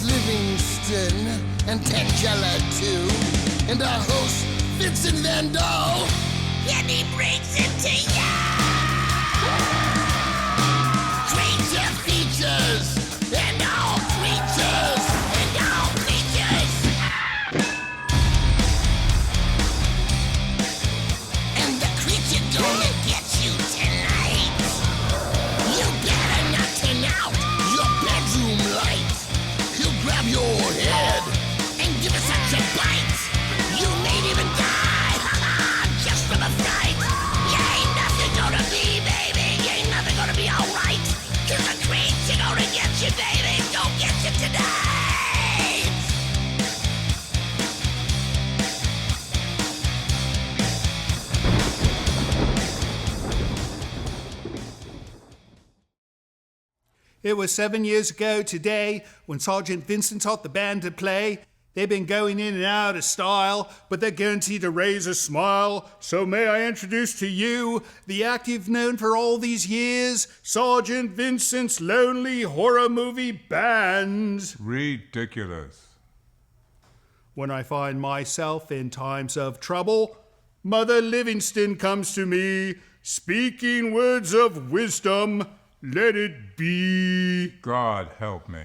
Livingston and Tangela too, and our host Vincent Van Dahl, and he brings it to ya. Creature features and all creatures and all creatures, and the creature gonna get you tonight. You better not turn out your bedroom light. He'll grab your head and give it such a bite. You may even die, just from a fright. You ain't nothing gonna be, baby. You ain't nothing gonna be alright. 'Cause the creature gonna get you, baby. Gonna get you tonight. It was 7 years ago today when Sergeant Vincent taught the band to play. They've been going in and out of style, but they're guaranteed to raise a smile. So may I introduce to you the act you've known for all these years, Sergeant Vincent's Lonely Horror Movie Band. Ridiculous. When I find myself in times of trouble, Mother Livingston comes to me, speaking words of wisdom. Let it be. God help me.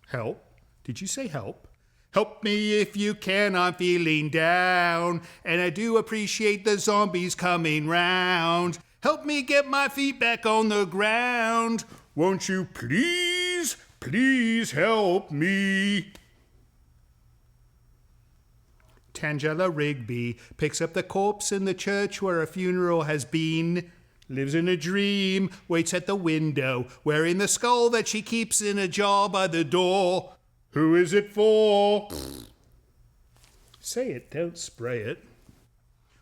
Help? Did you say help? Help me if you can, I'm feeling down, and I do appreciate the zombies coming round. Help me get my feet back on the ground. Won't you please, please help me? Tangela Rigby picks up the corpse in the church where a funeral has been. Lives in a dream, waits at the window, wearing the skull that she keeps in a jar by the door. Who is it for? Say it, don't spray it.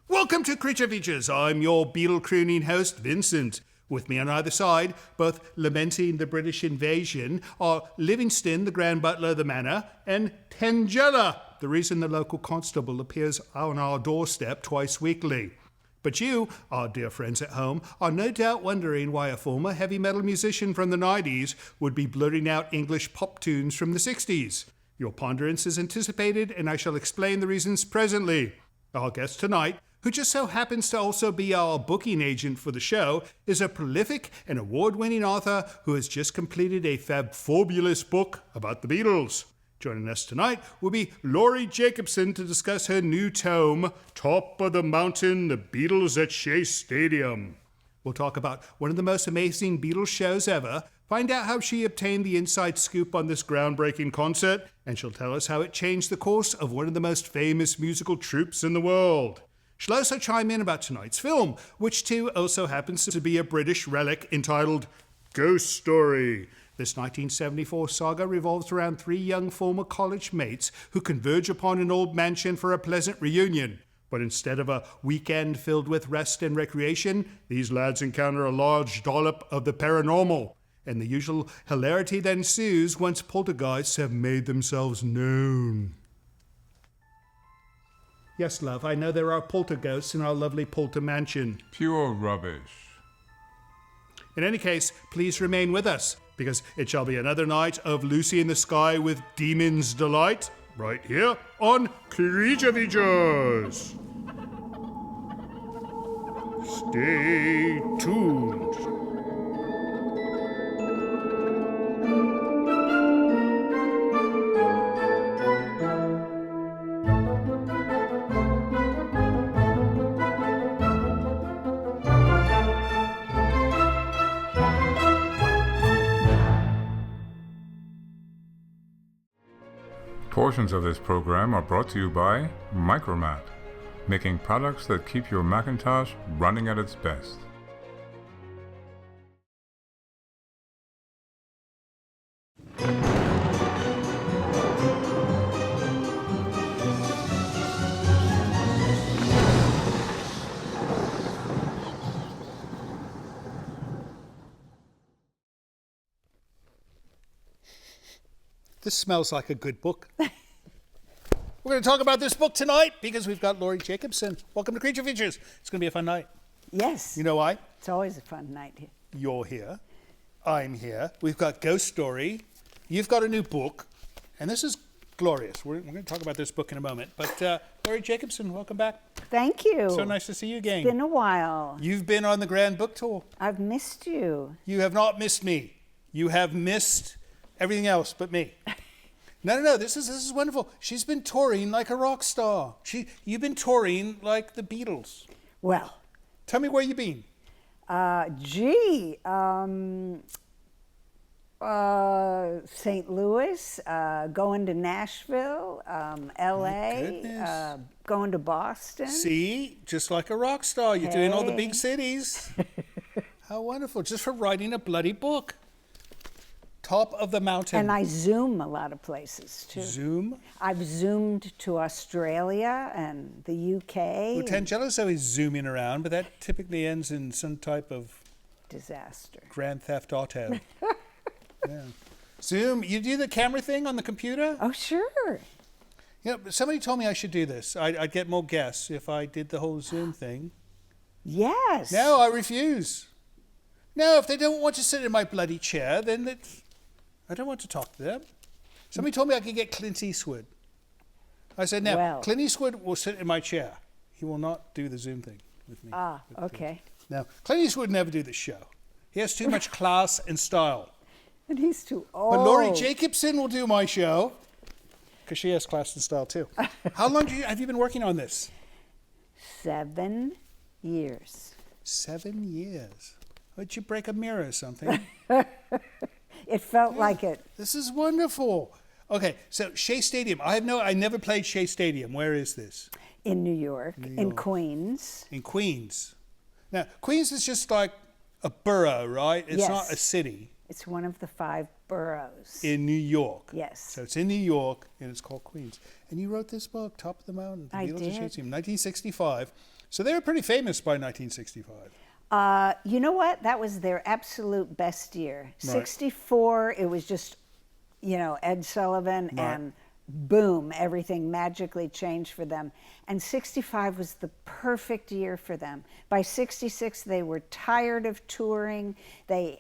Welcome to Creature Features. I'm your beetle crooning host, Vincent. With me on either side, both lamenting the British invasion, are Livingston, the Grand Butler of the Manor, and Tangela, the reason the local constable appears on our doorstep twice weekly. But you, our dear friends at home, are no doubt wondering why a former heavy metal musician from the 90s would be blurting out English pop tunes from the 60s. Your ponderance is anticipated, and I shall explain the reasons presently. Our guest tonight, who just so happens to also be our booking agent for the show, is a prolific and award-winning author who has just completed a fabulous book about the Beatles. Joining us tonight will be Laurie Jacobson to discuss her new tome, Top of the Mountain, The Beatles at Shea Stadium. We'll talk about one of the most amazing Beatles shows ever, find out how she obtained the inside scoop on this groundbreaking concert, and she'll tell us how it changed the course of one of the most famous musical troupes in the world. She'll also chime in about tonight's film, which too also happens to be a British relic entitled Ghost Story. This 1974 saga revolves around three young former college mates who converge upon an old mansion for a pleasant reunion. But instead of a weekend filled with rest and recreation, these lads encounter a large dollop of the paranormal, and the usual hilarity that ensues once poltergeists have made themselves known. Yes, love, I know there are poltergeists in our lovely Polter mansion. Pure rubbish. In any case, please remain with us, because it shall be another night of Lucy in the Sky with Demon's Delight, right here on Creature Features. Stay tuned. Portions of this program are brought to you by Micromat, making products that keep your Macintosh running at its best. This smells like a good book. We're going to talk about this book tonight because we've got Laurie Jacobson. Welcome to Creature Features. It's going to be a fun night. Yes. You know why? It's always a fun night here. You're here. I'm here. We've got Ghost Story. You've got a new book. And this is glorious. We're going to talk about this book in a moment. But Laurie Jacobson, welcome back. Thank you. So nice to see you again. It's been a while. You've been on the Grand Book Tour. I've missed you. You have not missed me. You have missed everything else but me. No. This is wonderful. She's been touring like a rock star. You've been touring like the Beatles. Well, tell me where you've been. St. Louis, going to Nashville, LA, going to Boston. See, just like a rock star. You're doing all the big cities. How wonderful. Just for writing a bloody book. Top of the mountain. And I Zoom a lot of places, too. Zoom? I've Zoomed to Australia and the UK. Well, Tangella's always zooming around, but that typically ends in some type of... disaster. Grand Theft Auto. Yeah. Zoom, you do the camera thing on the computer? Oh, sure. Yeah, but somebody told me I should do this. I'd get more guests if I did the whole Zoom thing. Yes. No, I refuse. No, if they don't want to sit in my bloody chair, then I don't want to talk to them. Somebody told me I could get Clint Eastwood. I said, no, Well. Clint Eastwood will sit in my chair. He will not do the Zoom thing with me. Okay. No, Clint Eastwood would never do this show. He has too much class and style. And he's too old. But Laurie Jacobson will do my show because she has class and style too. How long have you been working on this? 7 years. 7 years. Did you break a mirror or something? It felt like it. This is wonderful. Okay, so Shea Stadium. I never played Shea Stadium. Where is this? In New York, in Queens. In Queens. Now, Queens is just like a borough, right? It's Yes. not a city. It's one of the 5 boroughs. In New York. Yes. So it's in New York, and it's called Queens. And you wrote this book, Top of the Mountain, The I Beatles and Shea did. Stadium, 1965. So they were pretty famous by 1965. You know what? That was their absolute best year. Right. 64, it was just, Ed Sullivan, Right. and boom, everything magically changed for them. And 65 was the perfect year for them. By 66, they were tired of touring. They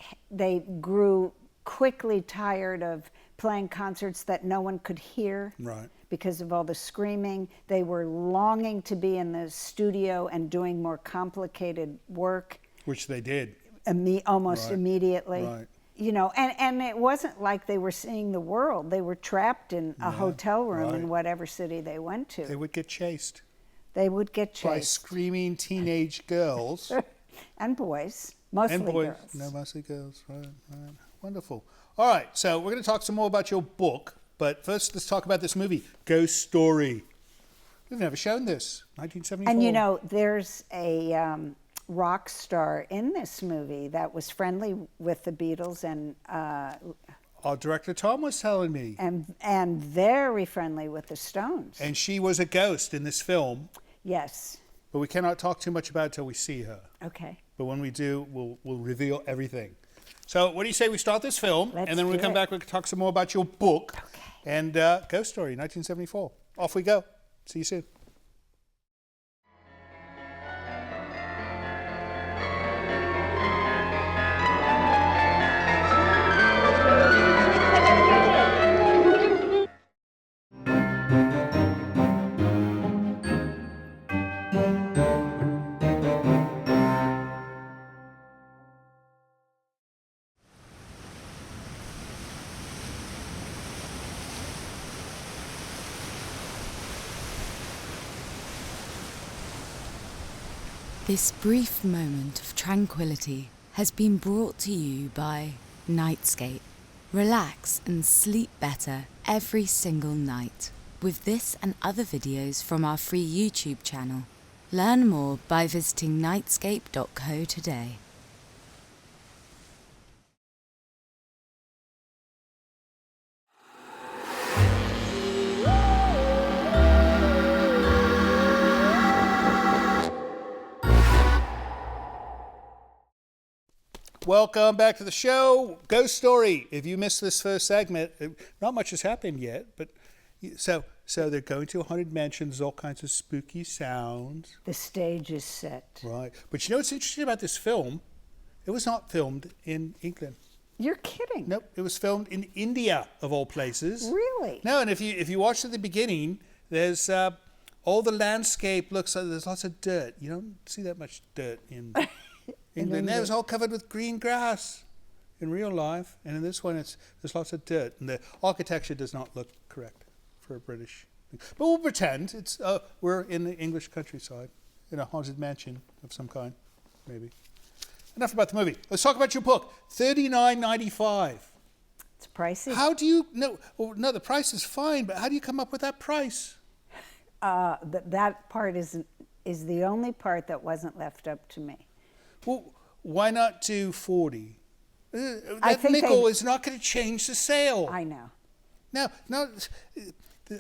grew quickly tired of playing concerts that no one could hear. Right. Because of all the screaming. They were longing to be in the studio and doing more complicated work. Which they did. Almost Right. immediately. Right. And it wasn't like they were seeing the world. They were trapped in a hotel room right. in whatever city they went to. They would get chased They would get by chased. screaming teenage girls. And boys. Mostly and boys. girls. No, mostly girls. Right. Wonderful. All right, so we're going to talk some more about your book, but first let's talk about this movie, Ghost Story. We've never shown this, 1974. And there's a rock star in this movie that was friendly with the Beatles and Our director Tom was telling me. and very friendly with the Stones. And she was a ghost in this film, Yes. but we cannot talk too much about it till we see her. Okay. But when we do, we'll reveal everything. So what do you say we start this film, Let's and then when we do come it. back, we can talk some more about your book and Ghost Story, 1974. Off we go. See you soon. This brief moment of tranquility has been brought to you by Nightscape. Relax and sleep better every single night with this and other videos from our free YouTube channel. Learn more by visiting nightscape.co today. Welcome back to the show, Ghost Story. If you missed this first segment, not much has happened yet, but so they're going to a haunted mansion. There's all kinds of spooky sounds. The stage is set. Right. But you know what's interesting about this film? It was not filmed in England. You're kidding. Nope, it was filmed in India, of all places. Really? No, and if you watch at the beginning, there's all the landscape looks like there's lots of dirt. You don't see that much dirt in England. It was all covered with green grass in real life, and in this one, there's lots of dirt, and the architecture does not look correct for a British thing. But we'll pretend we're in the English countryside, in a haunted mansion of some kind, maybe. Enough about the movie. Let's talk about your book, $39.95. It's pricey. How do you know? Well, no, the price is fine, but how do you come up with that price? That part is the only part that wasn't left up to me. Well, why not do 40? I That think nickel is not going to change the sale. I know. No,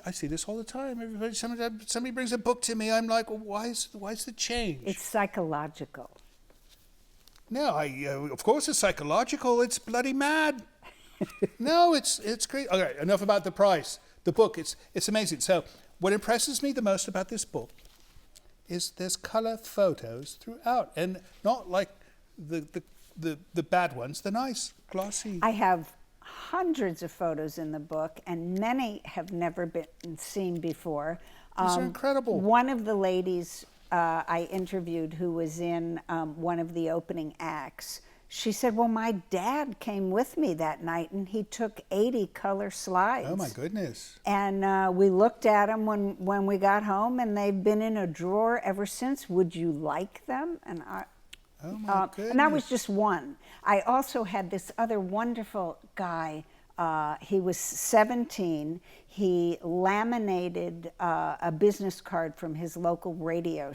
I see this all the time. Somebody brings a book to me. I'm like, well, why is the change? It's psychological. No, of course it's psychological. It's bloody mad. No, it's great. Okay, enough about the price. The book, it's amazing. So, what impresses me the most about this book is there's color photos throughout, and not like the bad ones. The nice, glossy. I have hundreds of photos in the book, and many have never been seen before. These are incredible. One of the ladies I interviewed who was in one of the opening acts, she said, well, my dad came with me that night and he took 80 color slides. Oh my goodness. And we looked at them when we got home, and they've been in a drawer ever since. Would you like them? And Oh my goodness. and that was just one. I also had this other wonderful guy. He was 17. He laminated a business card from his local radio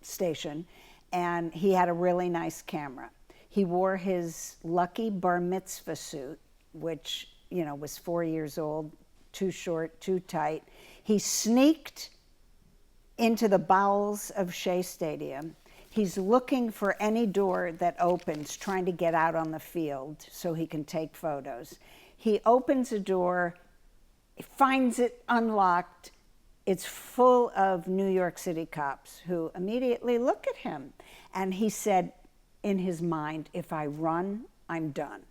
station, and he had a really nice camera. He wore his lucky bar mitzvah suit, which, you know, was 4 years old, too short, too tight. He sneaked into the bowels of Shea Stadium. He's looking for any door that opens, trying to get out on the field so he can take photos. He opens a door, finds it unlocked. It's full of New York City cops who immediately look at him. And he said in his mind, if I run, I'm done.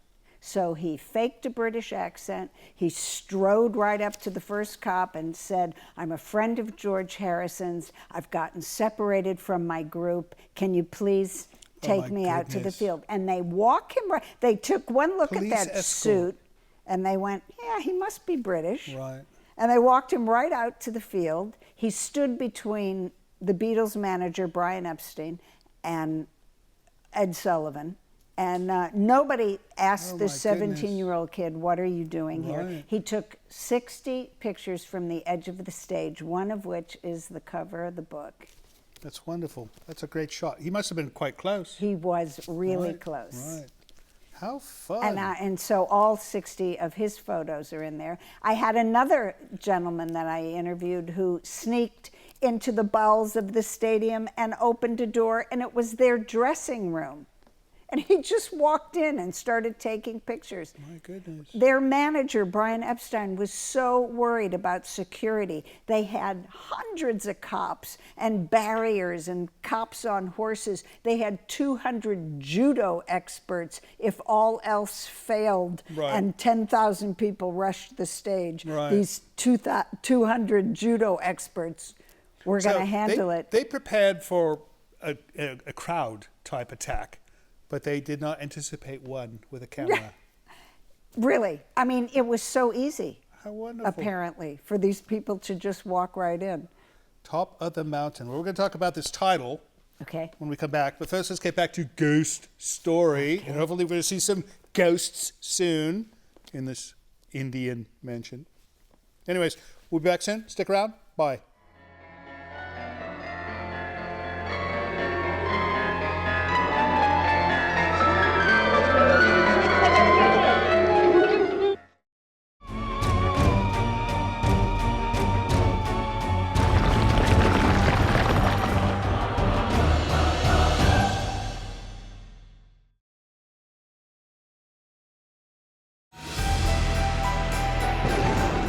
So he faked a British accent. He strode right up to the first cop and said, I'm a friend of George Harrison's. I've gotten separated from my group. Can you please take me out to the field? And they walk him right. They took one look Police at that escort. suit, and they went, yeah, he must be British. Right. And they walked him right out to the field. He stood between the Beatles manager, Brian Epstein, and Ed Sullivan. And nobody asked this 17-year-old kid, what are you doing here? He took 60 pictures from the edge of the stage, one of which is the cover of the book. That's wonderful. That's a great shot. He must have been quite close. He was really close. Right. How fun. And so all 60 of his photos are in there. I had another gentleman that I interviewed who sneaked into the bowels of the stadium and opened a door, and it was their dressing room. And he just walked in and started taking pictures. My goodness. Their manager, Brian Epstein, was so worried about security. They had hundreds of cops and barriers and cops on horses. They had 200 judo experts if all else failed, and 10,000 people rushed the stage. These 200 judo experts were going to handle it. They prepared for a crowd type attack, but they did not anticipate one with a camera. Really. I mean, it was so easy. How wonderful. Apparently, for these people to just walk right in. Top of the Mountain. Well, we're going to talk about this title when we come back. But first, let's get back to Ghost Story. And hopefully we're going to see some ghosts soon in this Indian mansion. Anyways, we'll be back soon. Stick around. Bye.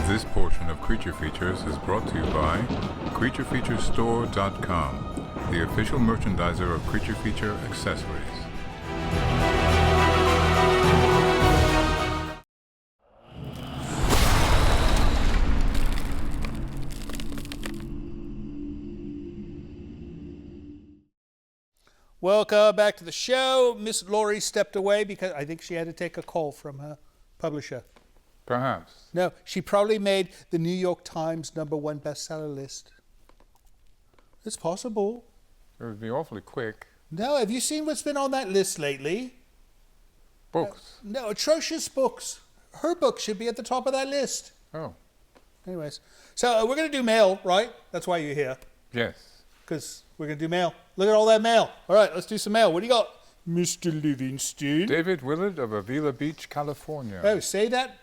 This portion of Creature Features is brought to you by CreatureFeatureStore.com, the official merchandiser of Creature Feature accessories. Welcome back to the show. Miss Laurie stepped away because I think she had to take a call from her publisher. Perhaps. No, she probably made the New York Times #1 bestseller list. It's possible. It would be awfully quick. No, have you seen what's been on that list lately? Books. No, atrocious books. Her book should be at the top of that list. Oh, Anyways, so we're going to do mail, right? That's why you're here, yes. because we're going to do mail. Look at all that mail. All right, let's do some mail. What do you got, Mr. Livingston? David Willard of Avila Beach, California. Oh, say that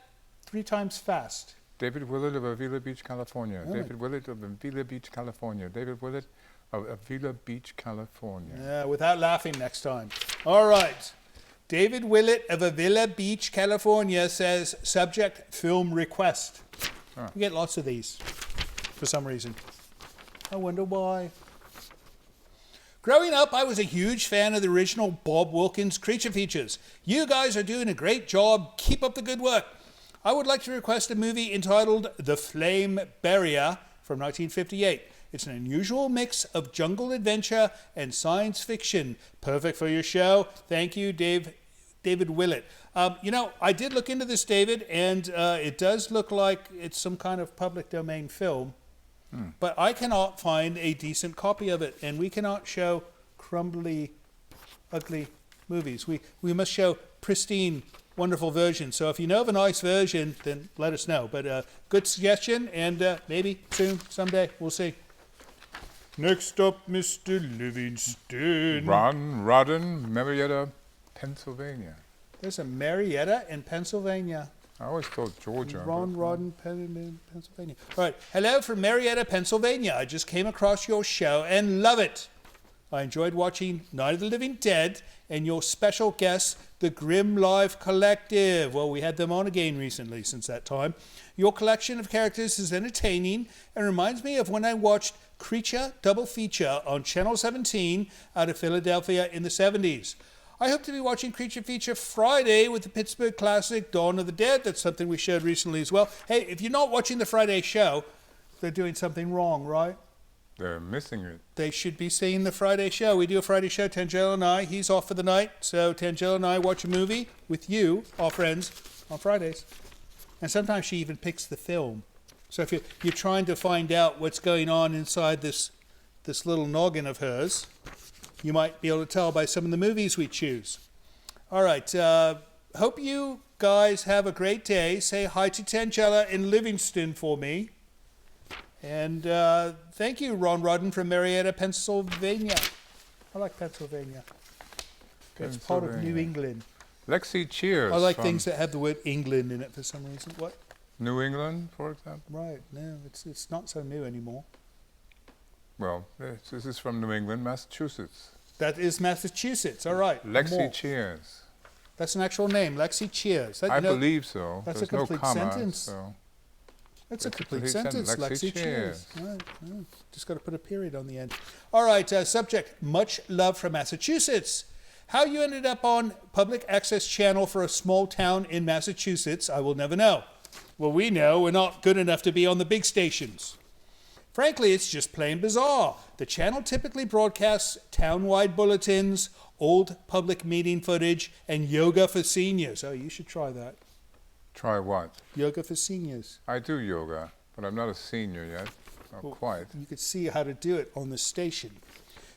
3 times fast. David Willard of Avila Beach, California. Oh. David Willard of Avila Beach, California. David Willard of Avila Beach, California. Yeah, without laughing next time. All right. David Willett of Avila Beach, California says, subject, film request. Ah. We get lots of these for some reason. I wonder why. Growing up, I was a huge fan of the original Bob Wilkins creature features. You guys are doing a great job. Keep up the good work. I would like to request a movie entitled The Flame Barrier from 1958. It's an unusual mix of jungle adventure and science fiction. Perfect for your show. Thank you, David Willett. I did look into this, David, and it does look like it's some kind of public domain film. But I cannot find a decent copy of it, and we cannot show crumbly, ugly movies. We must show pristine, wonderful versions. So if you know of a nice version, then let us know. But good suggestion, and maybe soon, someday, we'll see. Next up, Mr. Livingston. Ron Rodden, Marietta, Pennsylvania. There's a Marietta in Pennsylvania. I always thought Georgia. Ron Rodden, Pennsylvania. All right. Hello from Marietta, Pennsylvania. I just came across your show and love it. I enjoyed watching Night of the Living Dead and your special guests, the Grim Live Collective. Well, we had them on again recently since that time. Your collection of characters is entertaining and reminds me of when I watched Creature Double Feature on Channel 17 out of Philadelphia in the 70s. I hope to be watching Creature Feature Friday with the Pittsburgh classic Dawn of the Dead. That's something we showed recently as well. Hey, if you're not watching the Friday show, they're doing something wrong, right? They're missing it. They should be seeing the Friday show. We do a Friday show, Tangelo and I. He's off for the night, so Tangelo and I watch a movie with you, our friends, on Fridays. And sometimes she even picks the film. So if you're trying to find out what's going on inside this little noggin of hers, you might be able to tell by some of the movies we choose. All right. Hope you guys have a great day. Say hi to Tangela in Livingston for me. And thank you, Ron Rodden from Marietta, Pennsylvania. I like Pennsylvania. It's part of New England. Lexi Cheers. I like from things that have the word England in it for some reason. What? New England, for example. Right. No, it's not so new anymore. Well, this is from New England, Massachusetts. That is Massachusetts. All right. Lexi More. Cheers. That's an actual name, Lexi Cheers. I believe so. That's There's a complete no comma, sentence. So. That's a It's a complete complete sentence, sentence. Lexi Lexi Cheers. Cheers. Right. Just got to put a period on the end. All right, subject, much love from Massachusetts. How you ended up on public access channel for a small town in Massachusetts, I will never know. Well, we know we're not good enough to be on the big stations. Frankly, it's just plain bizarre. The channel typically broadcasts town-wide bulletins, old public meeting footage, and yoga for seniors. Oh, you should try that. Try what? Yoga for seniors. I do yoga, but I'm not a senior yet. Not quite. You could see how to do it on the station.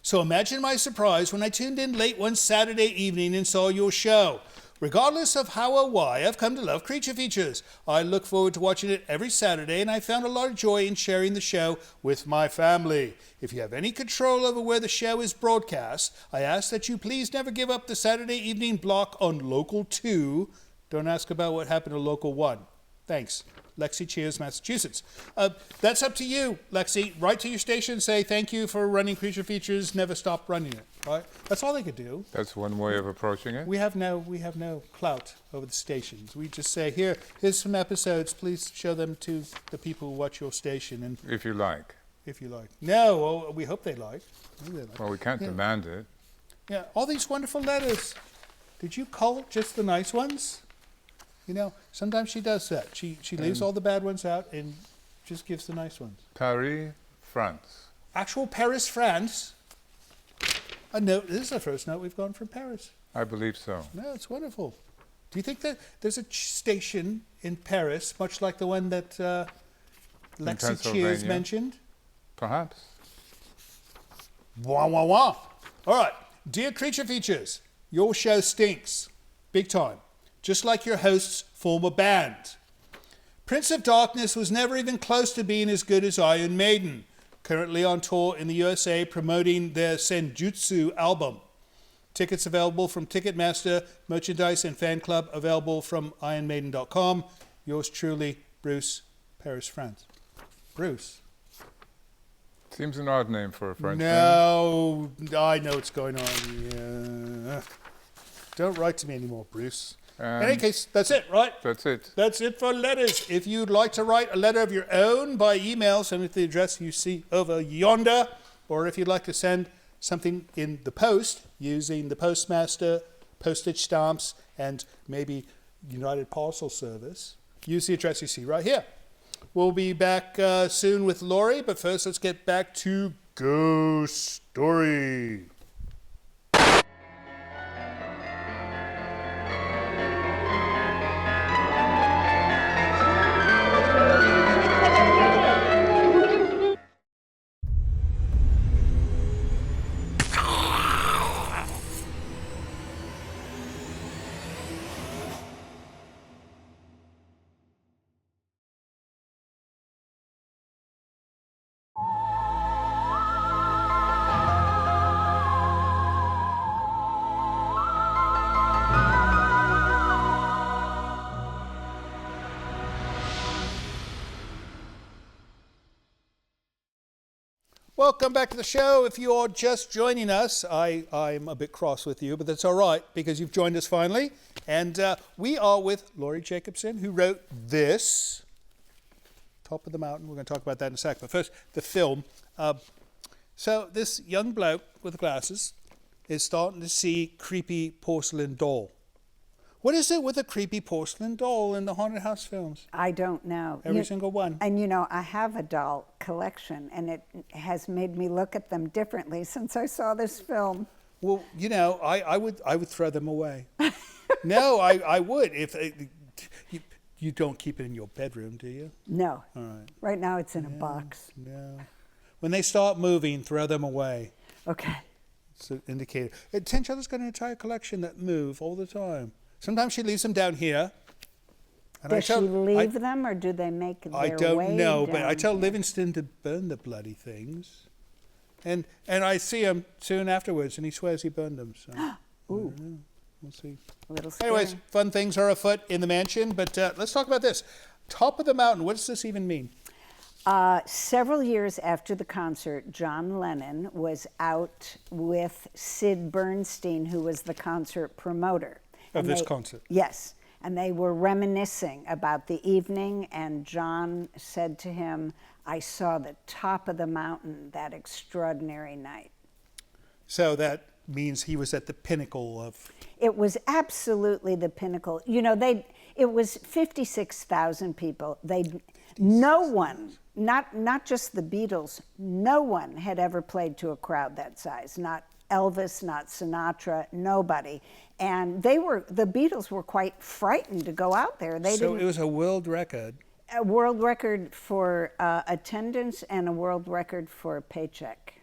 So imagine my surprise when I tuned in late one Saturday evening and saw your show. Regardless of how or why, I've come to love Creature Features. I look forward to watching it every Saturday, and I found a lot of joy in sharing the show with my family. If you have any control over where the show is broadcast, I ask that you please never give up the Saturday evening block on Local 2. Don't ask about what happened to Local 1. Thanks. Lexi Cheers, Massachusetts. That's up to you, Lexi. Write to your station, say thank you for running Creature Features, never stop running it. Right? That's all they could do. That's one way of approaching it. We have no clout over the stations. We just say, here's some episodes. Please show them to the people who watch your station, and If you like. if you like. No, well, we hope they like. Maybe they like. Well, we can't demand it. Yeah, all these wonderful letters. Did you cull just the nice ones? You know, sometimes she does that. She leaves all the bad ones out and just gives the nice ones. Paris, France. Actual Paris, France. a note. This is the first note we've gotten from Paris. I believe so. No, it's wonderful. Do you think that there's a station in Paris, much like the one that Lexi Cheers mentioned? Perhaps. Wah, wah, wah. All right. Dear Creature Features, your show stinks. Big time. Just like your host's former band. Prince of Darkness was never even close to being as good as Iron Maiden, currently on tour in the USA promoting their Senjutsu album. Tickets available from Ticketmaster, merchandise and fan club available from ironmaiden.com. Yours truly, Bruce, Paris, France. Bruce. Seems an odd name for a French name. No, I know what's going on. Yeah. Don't write to me anymore, Bruce. In any case, that's it, right? That's it. That's it for letters. If you'd like to write a letter of your own by email, send it to the address you see over yonder. Or if you'd like to send something in the post using the postmaster, postage stamps, and maybe United Parcel Service, use the address you see right here. We'll be back soon with Laurie, but first let's get back to Ghost Story. Welcome back to the show. If you're just joining us, I'm a bit cross with you, but that's all right because you've joined us finally. And we are with Laurie Jacobson, who wrote this, Top of the Mountain. We're going to talk about that in a sec. But first, the film. So this young bloke with glasses is starting to see creepy porcelain doll. What is it with a creepy porcelain doll in the haunted house films? I don't know. Every single one. And you know, I have a doll collection, and it has made me look at them differently since I saw this film. Well, you know, I would throw them away. No, I would. If you don't keep it in your bedroom, do you? No. All right. Right now it's in a box. No. When they start moving, throw them away. Okay. It's an indicator. Tenchada's got an entire collection that move all the time. Sometimes she leaves them down here. And Does she leave them, or do they make their way I don't know, down but I tell here? Livingston to burn the bloody things. And I see him soon afterwards, and he swears he burned them. So. Ooh. We'll see. A little scary. Anyways, fun things are afoot in the mansion, but let's talk about this. Top of the Mountain, what does this even mean? Several years after the concert, John Lennon was out with Sid Bernstein, who was the concert promoter. Of this concert? Yes. And they were reminiscing about the evening, and John said to him, I saw the top of the mountain that extraordinary night. So that means he was at the pinnacle of... It was absolutely the pinnacle. You know, it was 56,000 people. No one, not just the Beatles, no one had ever played to a crowd that size. Not Elvis, not Sinatra, nobody. And the Beatles were quite frightened to go out there. So it was a world record. A world record for attendance and a world record for a paycheck.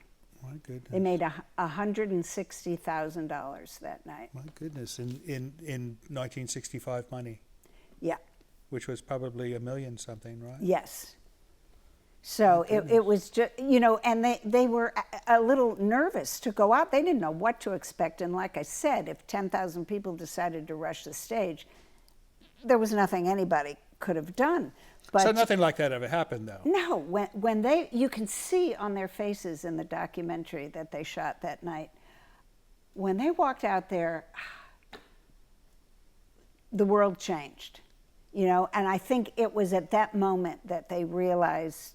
My goodness. They made $160,000 that night. My goodness, in 1965 money. Yeah. Which was probably $1 million something, right? Yes. So it was just, you know, and they were a little nervous to go out. They didn't know what to expect. And like I said, if 10,000 people decided to rush the stage, there was nothing anybody could have done. But so nothing like that ever happened, though? No. When you can see on their faces in the documentary that they shot that night, when they walked out there, the world changed. You know, and I think it was at that moment that they realized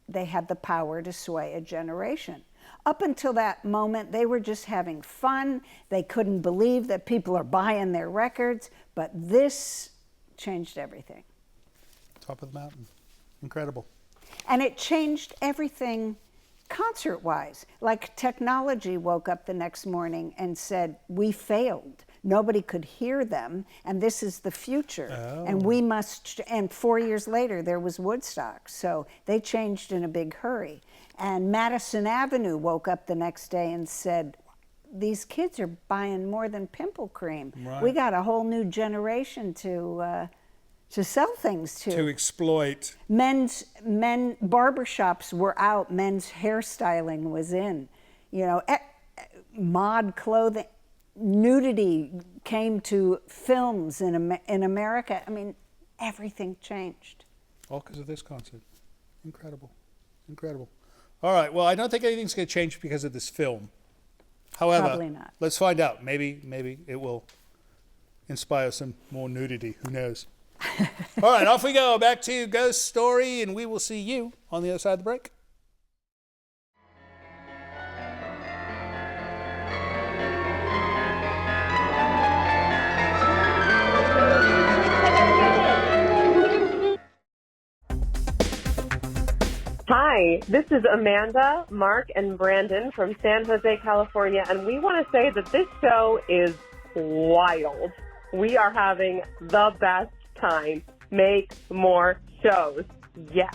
they had the power to sway a generation. Up until that moment, they were just having fun. They couldn't believe that people are buying their records, but this changed everything. Top of the Mountain. Incredible. And it changed everything concert-wise. Like technology woke up the next morning and said, we failed. Nobody could hear them, and this is the future. And we must, and 4 years later, there was Woodstock. So they changed in a big hurry. And Madison Avenue woke up the next day and said, these kids are buying more than pimple cream. Right. We got a whole new generation to sell things to. To exploit. Men barbershops were out. Men's hairstyling was in. You know, mod clothing, nudity came to films in America. I mean, everything changed. All because of this concert. Incredible. Incredible. All right. Well, I don't think anything's going to change because of this film. However, Probably not. Let's find out. Maybe it will inspire some more nudity. Who knows? All right, off we go. Back to Ghost Story, and we will see you on the other side of the break. Hi, this is Amanda, Mark, and Brandon from San Jose, California, and we want to say that this show is wild. We are having the best time. Make more shows. Yes.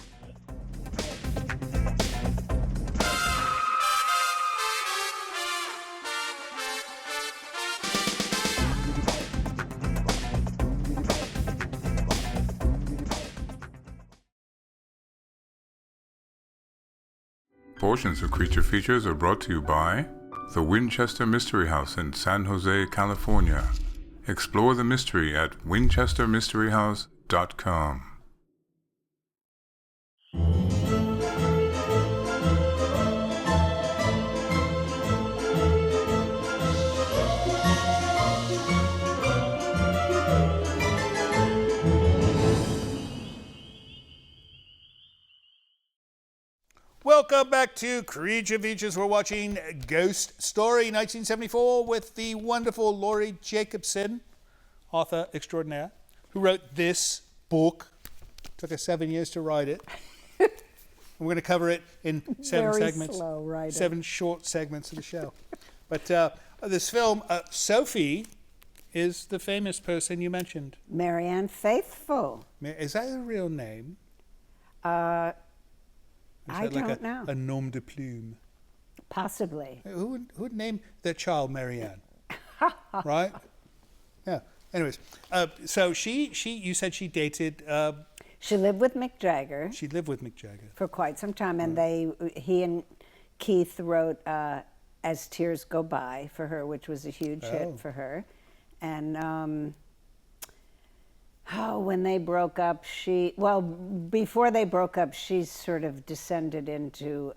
Portions of Creature Features are brought to you by the Winchester Mystery House in San Jose, California. Explore the mystery at winchestermysteryhouse.com. Welcome back to Creature Features. We're watching Ghost Story 1974 with the wonderful Laurie Jacobson, author extraordinaire, who wrote this book. Took us 7 years to write it. We're going to cover it in seven Very segments. slow writer. 7 short segments of the show. But this film, Sophie is the famous person you mentioned. Marianne Faithfull. Is that a real name? I don't know. A nom de plume. Possibly. Who would name their child Marianne? Right? Yeah. Anyways, so you said she dated. She lived with Mick Jagger. She lived with Mick Jagger for quite some time, and he and Keith wrote "As Tears Go By" for her, which was a huge hit for her. And when they broke up, before they broke up, she sort of descended into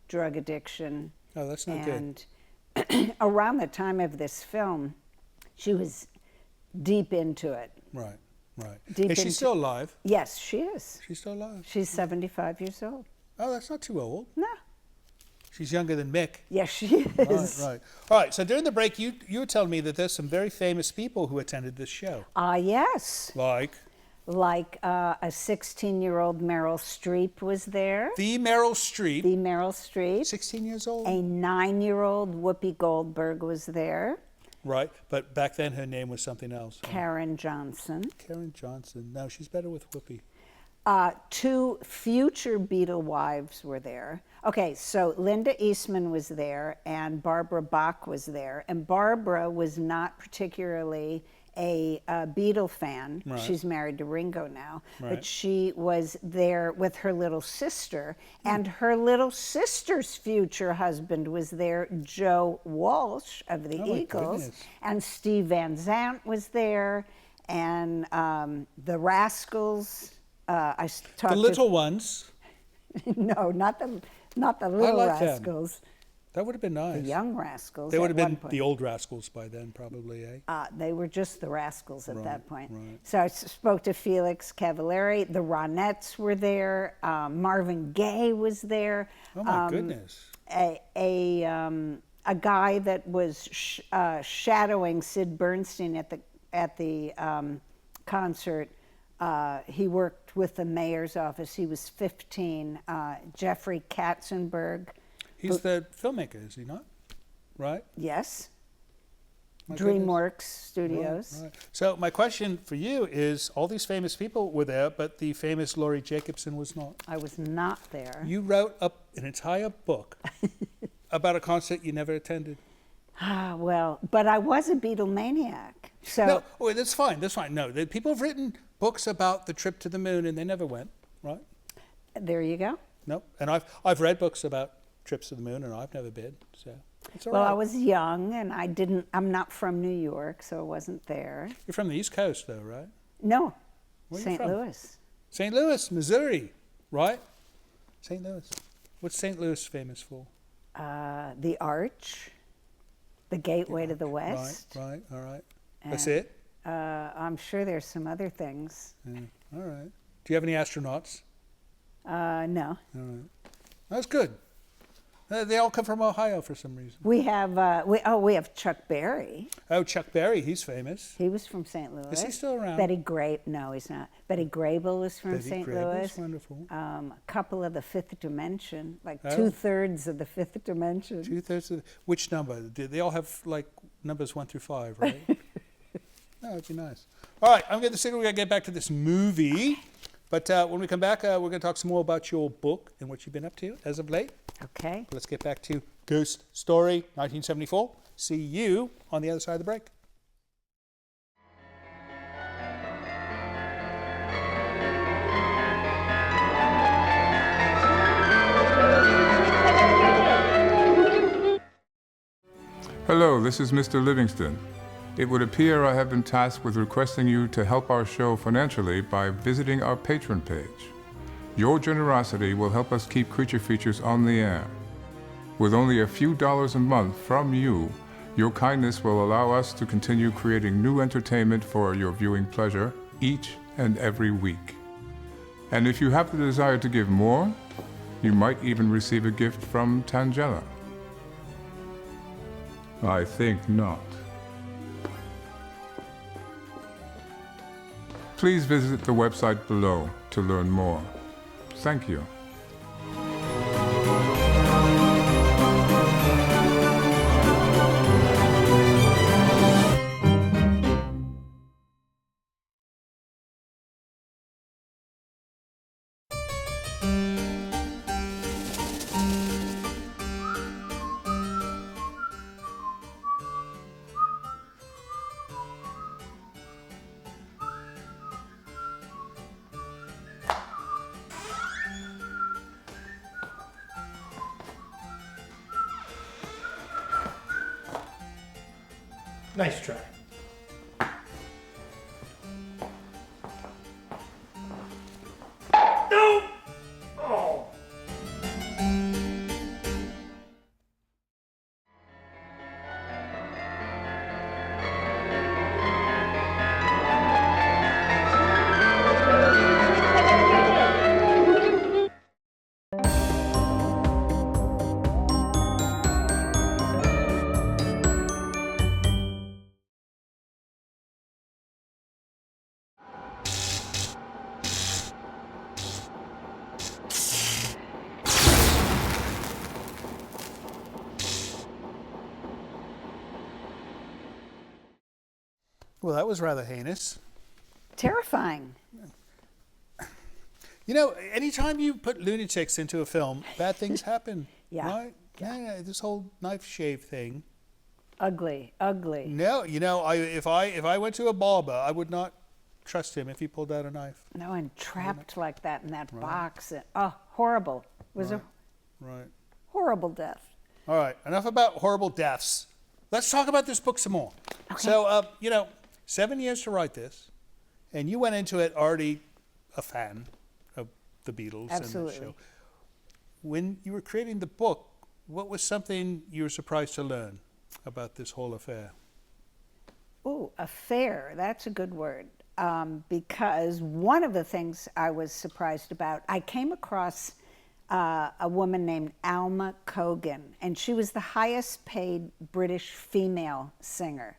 drug addiction. Oh, that's not good. And around the time of this film, she was deep into it. Right, right. Is she still alive? Yes, she is. She's still alive? She's 75 years old. Oh, that's not too old. No. She's younger than Mick. Yes, she is. Right. All right, so during the break, you were telling me that there's some very famous people who attended this show. Yes. Like a 16-year-old Meryl Streep was there. The Meryl Streep. 16 years old? A 9-year-old Whoopi Goldberg was there. Right, but back then her name was something else. Karen Johnson. Karen Johnson. No, she's better with Whoopi. 2 future Beatle wives were there. Okay, so Linda Eastman was there and Barbara Bach was there. And Barbara was not particularly a Beatle fan. Right. She's married to Ringo now. Right. But she was there with her little sister. And her little sister's future husband was there, Joe Walsh of the Eagles. And Steve Van Zandt was there. And the Rascals. The Little Ones. No, not the Little Rascals. Them. That would have been nice. The Young Rascals. They would have been the old Rascals by then, probably, eh? They were just the Rascals at that point. Right. So I spoke to Felix Cavallari. The Ronettes were there. Marvin Gaye was there. Oh my goodness. A guy that was shadowing Sid Bernstein at the concert. He worked with the mayor's office. He was 15. Jeffrey Katzenberg. He's the filmmaker, is he not? Right? Yes. My goodness. DreamWorks Studios. Right. So my question for you is, all these famous people were there, but the famous Laurie Jacobson was not. I was not there. You wrote up an entire book about a concert you never attended. Ah, well, but I was a Beatlemaniac. So No, oh, that's fine. That's fine. No, people have written books about the trip to the moon, and they never went. Right? there you go. No, and I've read books about trips to the moon, and I've never been. So it's all Well, right. I was young and I'm not from New York, so I wasn't there. You're from the East Coast, though, right? No, Where are you St. from? Louis. St. Louis, Missouri, right? St. Louis. What's St. Louis famous for? The Arch, the Gateway to the West. Right, all right. That's And, it? I'm sure there's some other things. Yeah, all right. Do you have any astronauts? No. All right. That's good. They all come from Ohio for some reason. We have we have Chuck Berry. Oh, Chuck Berry, he's famous. He was from St. Louis. Is he still around? No, he's not. Betty Grable was from Betty St. Grable's Louis. wonderful. A couple of the Fifth Dimension, like Oh. 2/3 of the Fifth Dimension. 2/3 of which number? They all have like numbers 1 through 5, right? Oh, that'd be nice. All right, I'm going to say we're going to get back to this movie. But when we come back, we're going to talk some more about your book and what you've been up to as of late. Okay. Let's get back to Ghost Story 1974. See you on the other side of the break. Hello, this is Mr. Livingston. It would appear I have been tasked with requesting you to help our show financially by visiting our Patreon page. Your generosity will help us keep Creature Features on the air. With only a few dollars a month from you, your kindness will allow us to continue creating new entertainment for your viewing pleasure each and every week. And if you have the desire to give more, you might even receive a gift from Tangela. I think not. Please visit the website below to learn more. Thank you. Nice try. No! Oh! Well, that was rather heinous. Terrifying. You know, anytime you put lunatics into a film, bad things happen. Yeah. Right? Yeah, this whole knife shave thing. Ugly. Ugly. No, you know, if I went to a barber, I would not trust him if he pulled out a knife. No, and trapped like that in that box. Oh, horrible. It was a Right. horrible death. All right, enough about horrible deaths. Let's talk about this book some more. Okay. So, 7 years to write this, and you went into it already a fan of the Beatles Absolutely. and the show. When you were creating the book, what was something you were surprised to learn about this whole affair? Ooh, affair. That's a good word. Because one of the things I was surprised about, I came across a woman named Alma Cogan, and she was the highest paid British female singer.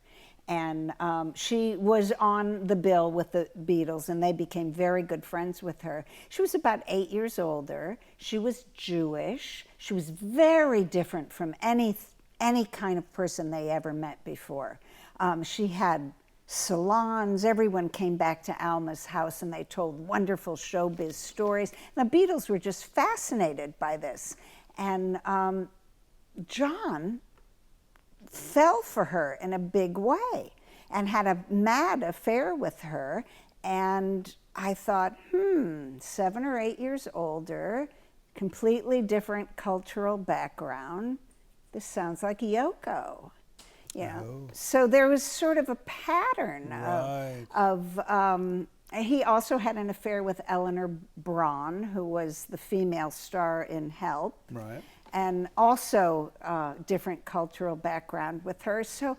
And she was on the bill with the Beatles, and they became very good friends with her. She was about 8 years older. She was Jewish. She was very different from any kind of person they ever met before. She had salons. Everyone came back to Alma's house, and they told wonderful showbiz stories. The Beatles were just fascinated by this. And John fell for her in a big way and had a mad affair with her. And I thought, 7 or 8 years older, completely different cultural background. This sounds like Yoko. You know? So there was sort of a pattern of he also had an affair with Eleanor Braun, who was the female star in Help. Right. And also different cultural background with her. So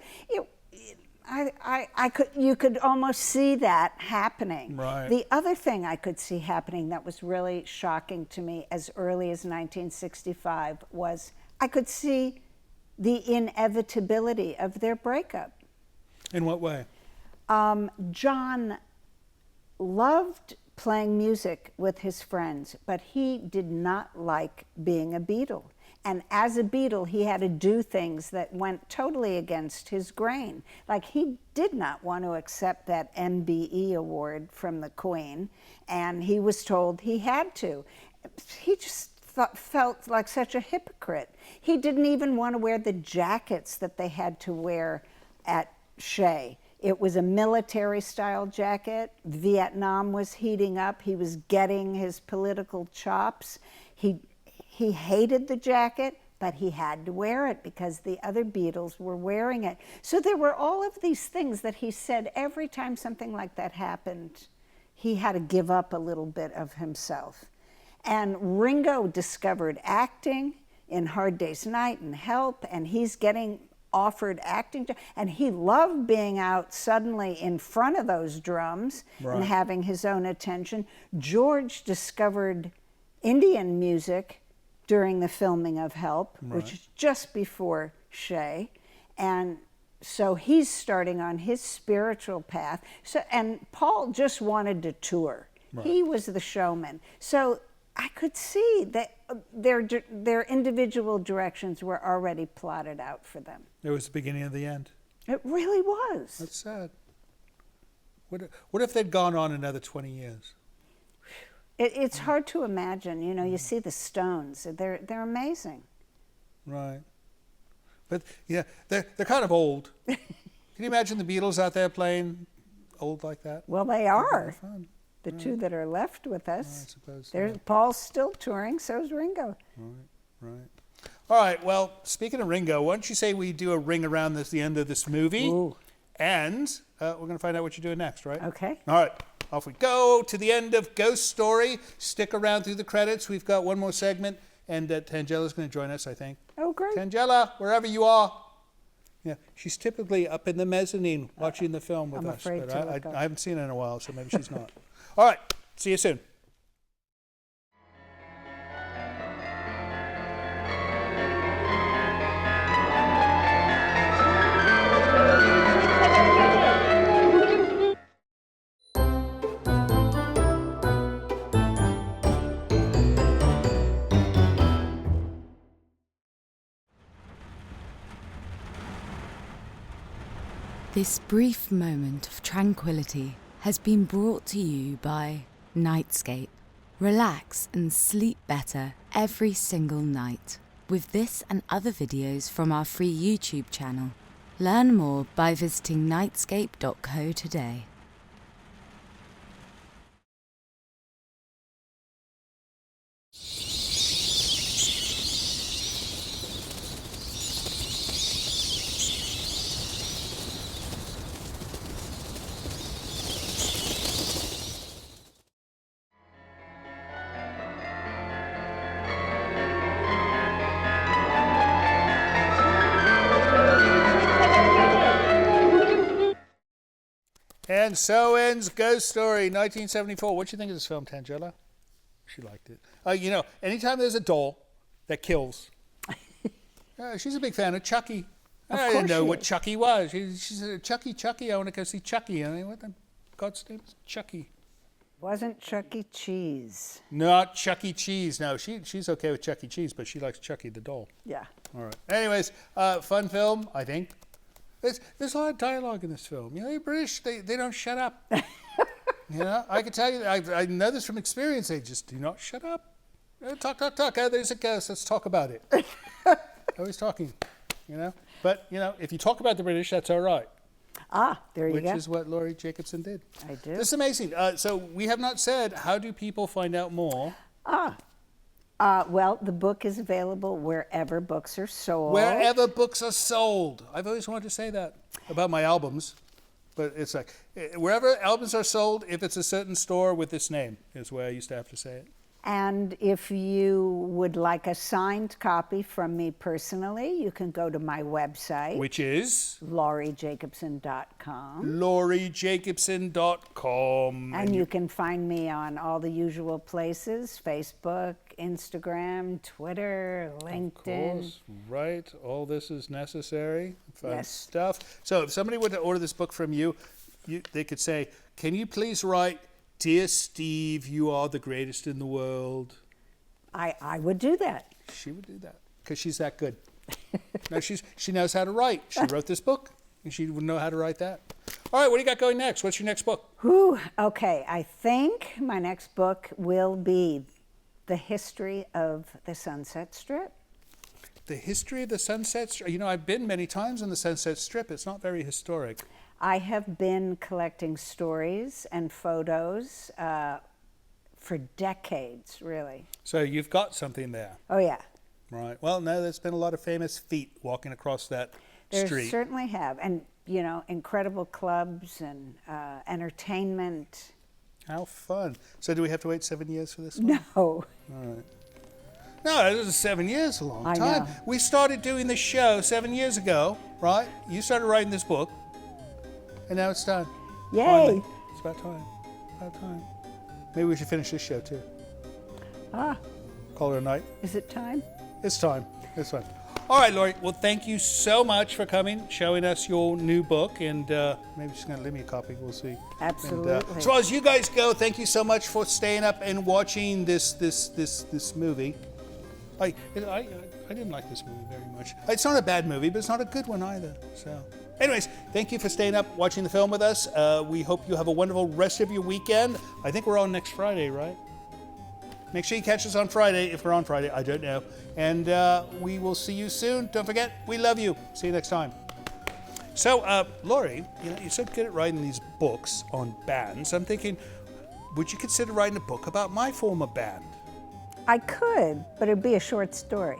you could almost see that happening. Right. The other thing I could see happening that was really shocking to me as early as 1965 was I could see the inevitability of their breakup. In what way? John loved playing music with his friends, but he did not like being a Beatle. And as a Beatle, he had to do things that went totally against his grain. Like, he did not want to accept that MBE award from the Queen, and he was told he had to. He just felt like such a hypocrite. He didn't even want to wear the jackets that they had to wear at Shea. It was a military-style jacket. Vietnam was heating up. He was getting his political chops. He hated the jacket, but he had to wear it because the other Beatles were wearing it. So there were all of these things that he said every time something like that happened, he had to give up a little bit of himself. And Ringo discovered acting in Hard Day's Night and Help, and he's getting offered acting, and he loved being out suddenly in front of those drums and having his own attention. George discovered Indian music during the filming of Help, which is just before Shea, and so he's starting on his spiritual path. So, and Paul just wanted to tour. He was the showman. So I could see that their individual directions were already plotted out for them. It was the beginning of the end. It really was. That's sad. What if they'd gone on another 20 years? It's hard to imagine. You know, you see the Stones. They're amazing. Right. But yeah, they're kind of old. Can you imagine the Beatles out there playing old like that? Well, they are. Fun. The two that are left with us. I suppose There's so. Paul's still touring, so's Ringo. Right. All right, well, speaking of Ringo, why don't you say we do a ring around the end of this movie? Ooh. And we're going to find out what you're doing next, right? Okay. All right, off we go to the end of Ghost Story. Stick around through the credits. We've got one more segment, and Tangela's going to join us, I think. Oh, great. Tangela, wherever you are. Yeah, she's typically up in the mezzanine watching the film with I'm us. afraid to look up. I haven't seen her in a while, so maybe she's not. All right, see you soon. This brief moment of tranquility has been brought to you by Nightscape. Relax and sleep better every single night with this and other videos from our free YouTube channel. Learn more by visiting nightscape.co today. And so ends Ghost Story, 1974. What do you think of this film, Tangela? She liked it. You know, anytime there's a doll that kills, she's a big fan of Chucky. I didn't course know she what is. Chucky was. She said, Chucky, I want to go see Chucky. I mean, what the God's name is Chucky? Wasn't Chuck E. Cheese. Not Chuck E. Cheese. No, she's okay with Chuck E. Cheese, but she likes Chucky the doll. Yeah. All right. Anyways, fun film, I think. There's a lot of dialogue in this film. You know, the British, they don't shut up. You know, I can tell you, I know this from experience. They just do not shut up. Talk. Oh, there's a ghost. Let's talk about it. Always talking, you know. But, you know, if you talk about the British, that's all right. Ah, there you Which go. is what Laurie Jacobson did. I do. This is amazing. So we have not said, how do people find out more? Well, the book is available wherever books are sold. Wherever books are sold. I've always wanted to say that about my albums. But it's like, wherever albums are sold, if it's a certain store with this name, is where I used to have to say it. And if you would like a signed copy from me personally, you can go to my website, Which is? LaurieJacobson.com. LaurieJacobson.com. And you can find me on all the usual places, Facebook, Instagram, Twitter, LinkedIn. Of course, right. All this is necessary. Fun Yes. stuff. So if somebody were to order this book from you, they could say, can you please write, Dear Steve, you are the greatest in the world. I would do that. She would do that because she's that good. No, she knows how to write. She wrote this book and she would know how to write that. All right, what do you got going next? What's your next book? Whew, okay, I think my next book will be The History of the Sunset Strip. The history of the Sunset Strip. You know, I've been many times on the Sunset Strip. It's not very historic. I have been collecting stories and photos for decades, really. So you've got something there. Oh, yeah. Right. Well, no, there's been a lot of famous feet walking across that There street. certainly have. And, you know, incredible clubs and entertainment. How fun. So do we have to wait 7 years for this one? No. All right. No, this is 7 years, a long I time. know. We started doing this show 7 years ago, right? You started writing this book, and now it's done. Yay. Finally. It's about time. About time. Maybe we should finish this show, too. Ah, Call it a night. is it time? It's time. It's fun. All right, Laurie. Well, thank you so much for coming, showing us your new book, and maybe she's going to leave me a copy. We'll see. Absolutely. And, as far as you guys go, thank you so much for staying up and watching this movie. I didn't like this movie very much. It's not a bad movie, but it's not a good one either. So, anyways, thank you for staying up, watching the film with us. We hope you have a wonderful rest of your weekend. I think we're on next Friday, right? Make sure you catch us on Friday. If we're on Friday, I don't know. And we will see you soon. Don't forget, we love you. See you next time. So, Laurie, you know, you're so good at writing these books on bands. I'm thinking, would you consider writing a book about my former band? I could, but it'd be a short story.